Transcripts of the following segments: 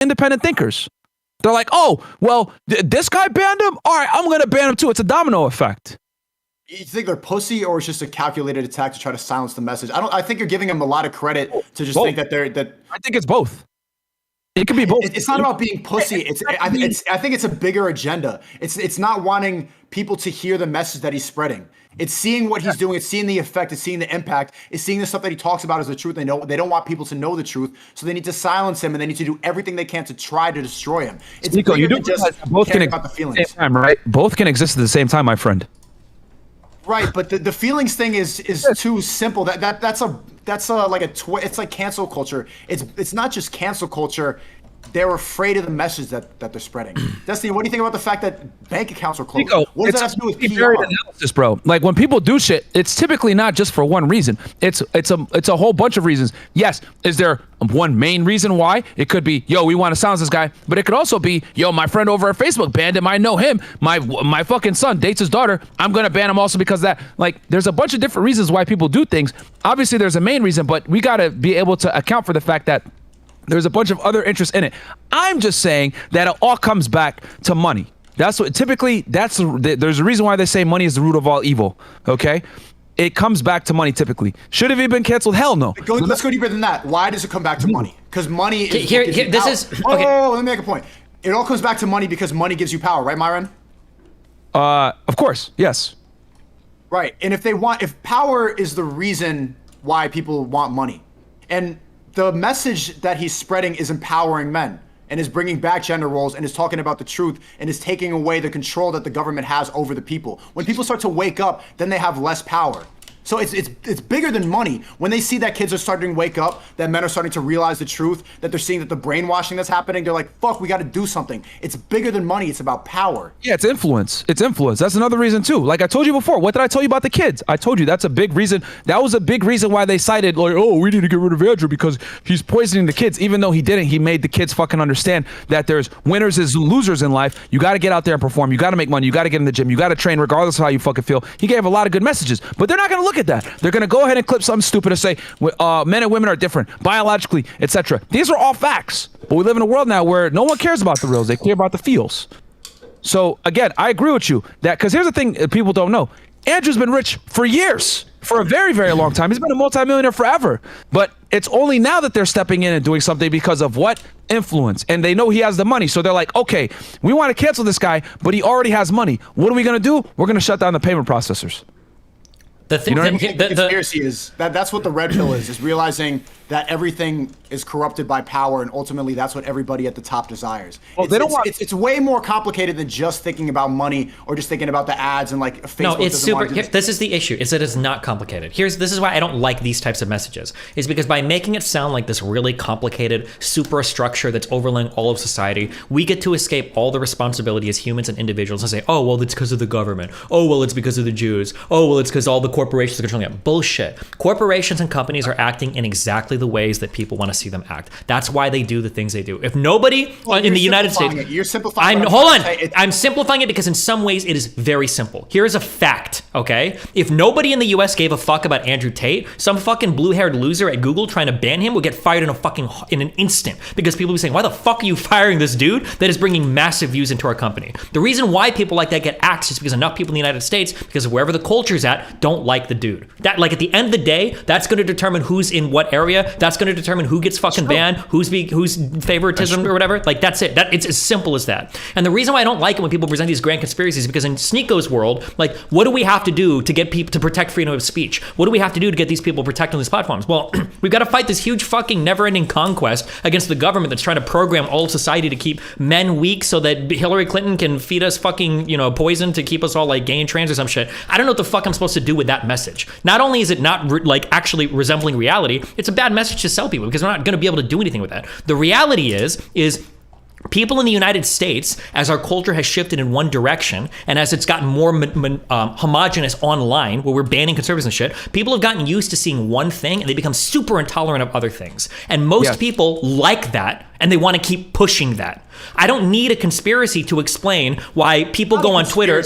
independent thinkers. They're like, oh, well, this guy banned him? All right, I'm going to ban him too. It's a domino effect. You think they're pussy, or it's just a calculated attack to try to silence the message? I think you're giving them a lot of credit to just think that I think it's both. It could be both. It's not about being pussy. I think it's a bigger agenda. It's not wanting people to hear the message that he's spreading. It's seeing what he's doing. It's seeing the effect. It's seeing the impact. It's seeing the stuff that he talks about as the truth. They don't want people to know the truth, so they need to silence him, and they need to do everything they can to try to destroy him. It's Nico, you do just both can about the feelings. At the same time, right? Both can exist at the same time, my friend. Right, but the feelings thing is too simple. That's it's like cancel culture. It's not just cancel culture. They're afraid of the message that they're spreading. Destiny, what do you think about the fact that bank accounts are closed? Nico, what does that have to do with PR? Analysis, bro. Like when people do shit, it's typically not just for one reason. It's a whole bunch of reasons. Yes, is there one main reason why? It could be, yo, we want to silence this guy, but it could also be, yo, my friend over at Facebook banned him. I know him. My fucking son dates his daughter. I'm gonna ban him also because of that. Like, there's a bunch of different reasons why people do things. Obviously, there's a main reason, but we gotta be able to account for the fact that there's a bunch of other interests in it. I'm just saying that it all comes back to money. That's what typically, there's a reason why they say money is the root of all evil, okay? It comes back to money typically. Should have he been canceled? Hell no. Let's go deeper than that. Why does it come back to money? Because money is here this is okay. Oh, let me make a point. It all comes back to money because money gives you power, right, Myron? Of course, yes. Right, and if power is the reason why people want money, and the message that he's spreading is empowering men and is bringing back gender roles and is talking about the truth and is taking away the control that the government has over the people. When people start to wake up, then they have less power. So it's bigger than money. When they see that kids are starting to wake up, that men are starting to realize the truth, that they're seeing that the brainwashing that's happening, they're like, fuck, we got to do something. It's bigger than money. It's about power. Yeah, it's influence. It's influence. That's another reason too. Like I told you before, what did I tell you about the kids? I told you that's a big reason. That was a big reason why they cited, like, oh, we need to get rid of Andrew because he's poisoning the kids. Even though he didn't, he made the kids fucking understand that there's winners and losers in life. You got to get out there and perform. You got to make money. You got to get in the gym. You got to train regardless of how you fucking feel. He gave a lot of good messages, but they're not going to look at that. They're going to go ahead and clip something stupid and say men and women are different biologically, etc. These are all facts, but we live in a world now where no one cares about the reals. They care about the feels. So again, I agree with you that, because here's the thing that people don't know. Andrew's been rich for years, for a very, very long time. He's been a multimillionaire forever, but it's only now that they're stepping in and doing something because of what? Influence. And they know he has the money. So they're like, okay, we want to cancel this guy, but he already has money. What are we going to do? We're going to shut down the payment processors. The conspiracy is that's what the red pill is realizing that everything is corrupted by power, and ultimately that's what everybody at the top desires. Well, it's way more complicated than just thinking about money or just thinking about the ads and like Facebook. No, it's super. This is the issue: is that it's not complicated. This is why I don't like these types of messages. Is because by making it sound like this really complicated superstructure that's overlaying all of society, we get to escape all the responsibility as humans and individuals and say, oh well, it's because of the government. Oh well, it's because of the Jews. Oh well, it's because all the corporations are controlling it. Bullshit. Corporations and companies are acting in exactly the ways that people want to see them act. That's why they do the things they do. If nobody in the United States, you're simplifying. I'm simplifying it because in some ways it is very simple. Here is a fact. Okay, if nobody in the U.S. gave a fuck about Andrew Tate, some fucking blue-haired loser at Google trying to ban him would get fired in an instant because people would be saying, "Why the fuck are you firing this dude that is bringing massive views into our company?" The reason why people like that get axed is because enough people in the United States, because of wherever the culture's at, don't like the dude. That, like, at the end of the day, that's going to determine who's in what area. That's going to determine who gets fucking banned, who's favoritism or whatever. Like, that's it. It's as simple as that. And the reason why I don't like it when people present these grand conspiracies is because in Sneako's world, like, what do we have to do to get people to protect freedom of speech? What do we have to do to get these people protected on these platforms? Well, we've got to fight this huge fucking never-ending conquest against the government that's trying to program all of society to keep men weak so that Hillary Clinton can feed us fucking, poison to keep us all like gay and trans or some shit. I don't know what the fuck I'm supposed to do with that message. Not only is it not actually resembling reality, it's a bad message to sell people because we're not going to be able to do anything with that. The reality is people in the United States, as our culture has shifted in one direction, and as it's gotten more homogenous online, where we're banning conservatives and shit, people have gotten used to seeing one thing and they become super intolerant of other things. And most people like that. and they want to keep pushing that. I don't need a conspiracy to explain why people go on Twitter.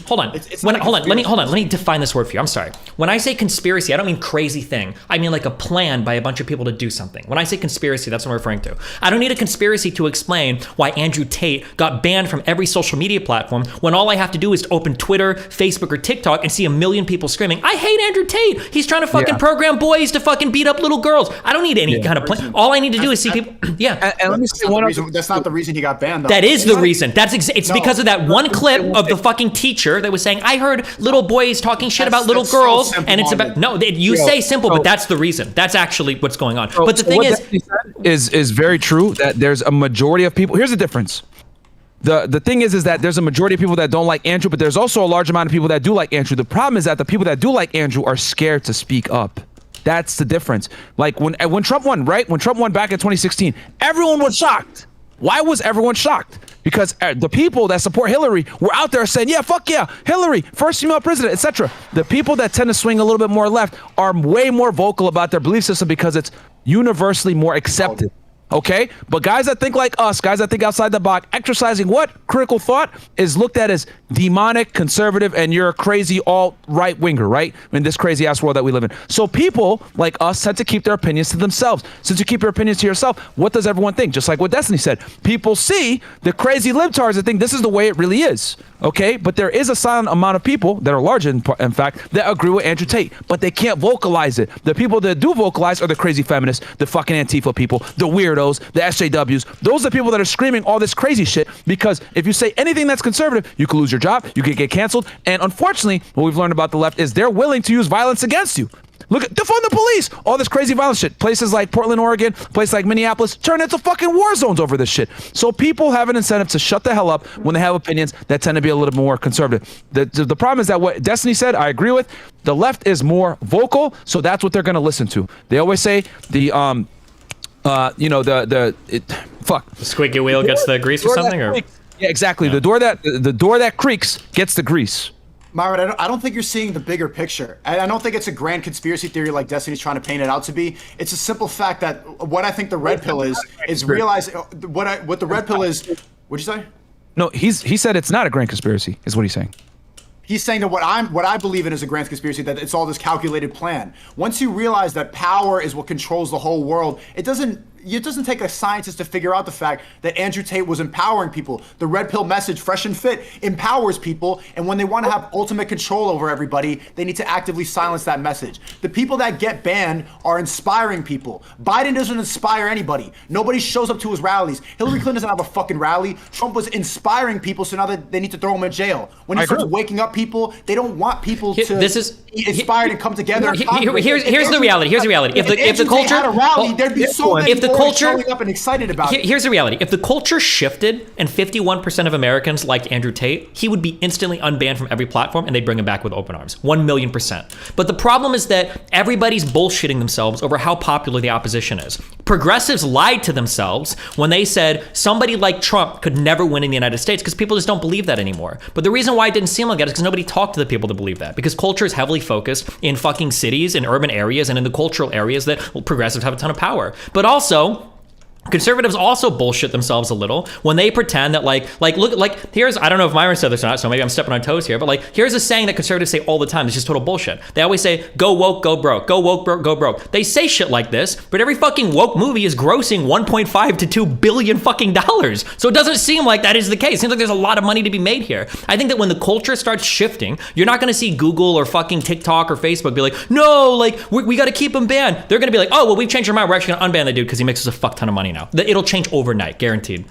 Hold on. Let me define this word for you. I'm sorry. When I say conspiracy, I don't mean crazy thing. I mean like a plan by a bunch of people to do something. When I say conspiracy, that's what I'm referring to. I don't need a conspiracy to explain why Andrew Tate got banned from every social media platform when all I have to do is to open Twitter, Facebook, or TikTok and see a million people screaming, I hate Andrew Tate. He's trying to fucking program boys to fucking beat up little girls. I don't need any kind of plan. All I need to do is see people. And let me say one other. That's not the reason he got banned, though. That is the reason. It's because of that one clip of the fucking teacher that was saying, I heard little boys talking shit about little girls, so and it's about you say simple, but that's the reason. That's actually what's going on. But the thing is very true that there's a majority of people. Here's the difference. The thing is that there's a majority of people that don't like Andrew, but there's also a large amount of people that do like Andrew. The problem is that the people that do like Andrew are scared to speak up. That's the difference. Like when Trump won, right? When Trump won back in 2016, everyone was shocked. Why was everyone shocked? Because the people that support Hillary were out there saying, yeah, fuck yeah, Hillary, first female president, etc. The people that tend to swing a little bit more left are way more vocal about their belief system because it's universally more accepted. Okay, but guys that think like us, guys that think outside the box, exercising what critical thought is looked at as demonic, conservative, and you're a crazy alt-right winger, right? In this crazy ass world that we live in. So people like us tend to keep their opinions to themselves. Since you keep your opinions to yourself, what does everyone think? Just like what Destiny said, people see the crazy libtards and think this is the way it really is. Okay, but there is a silent amount of people that are large in fact that agree with Andrew Tate, but they can't vocalize it. The people that do vocalize are the crazy feminists, the fucking Antifa people, the weirdos, the SJWs. Those are the people that are screaming all this crazy shit because if you say anything that's conservative, you could lose your job, you could get canceled, and unfortunately, what we've learned about the left is they're willing to use violence against you. Look at defund the police, all this crazy violence shit. Places like Portland, Oregon, places like Minneapolis turn into fucking war zones over this shit. So people have an incentive to shut the hell up when they have opinions that tend to be a little more conservative. The problem is that what Destiny said, I agree with. The left is more vocal, so that's what they're going to listen to. They always say the The squeaky wheel gets the grease or something, or yeah, exactly. Yeah. The door that creaks gets the grease. Myron, I don't think you're seeing the bigger picture. I don't think it's a grand conspiracy theory like Destiny's trying to paint it out to be. It's a simple fact that what I think the red pill is realize what the red pill is. What'd you say? No, he said it's not a grand conspiracy, is what he's saying. He's saying that what I believe in is a grand conspiracy, that it's all this calculated plan. Once you realize that power is what controls the whole world, it doesn't take a scientist to figure out the fact that Andrew Tate was empowering people. The red pill message, fresh and fit, empowers people, and when they want to have ultimate control over everybody, they need to actively silence that message. The people that get banned are inspiring people. Biden doesn't inspire anybody. Nobody shows up to his rallies. Hillary Clinton doesn't have a fucking rally. Trump was inspiring people, so now they need to throw him in jail. When he starts waking up people, they don't want people to be inspired and come together. Here's the reality. If the culture had a rally, there'd be so many more showing up and excited about it. Here's the reality. If the culture shifted and 51% of Americans liked Andrew Tate, he would be instantly unbanned from every platform and they'd bring him back with open arms. 1,000,000%. But the problem is that everybody's bullshitting themselves over how popular the opposition is. Progressives lied to themselves when they said somebody like Trump could never win in the United States because people just don't believe that anymore. But the reason why it didn't seem like that is because nobody talked to the people that believe that. Because culture is heavily focused in fucking cities, in urban areas, and in the cultural areas that progressives have a ton of power. But also, conservatives also bullshit themselves a little when they pretend that here's, I don't know if Myron said this or not, so maybe I'm stepping on toes here, but here's a saying that conservatives say all the time. It's just total bullshit. They always say, go woke, go broke. Go woke, go broke. They say shit like this, but every fucking woke movie is grossing 1.5 to 2 billion fucking dollars. So it doesn't seem like that is the case. It seems like there's a lot of money to be made here. I think that when the culture starts shifting, you're not going to see Google or fucking TikTok or Facebook be like, no, we got to keep him banned. They're going to be like, oh, well, we've changed our mind. We're actually going to unban the dude because he makes us a fuck ton of money now. It'll change overnight, guaranteed.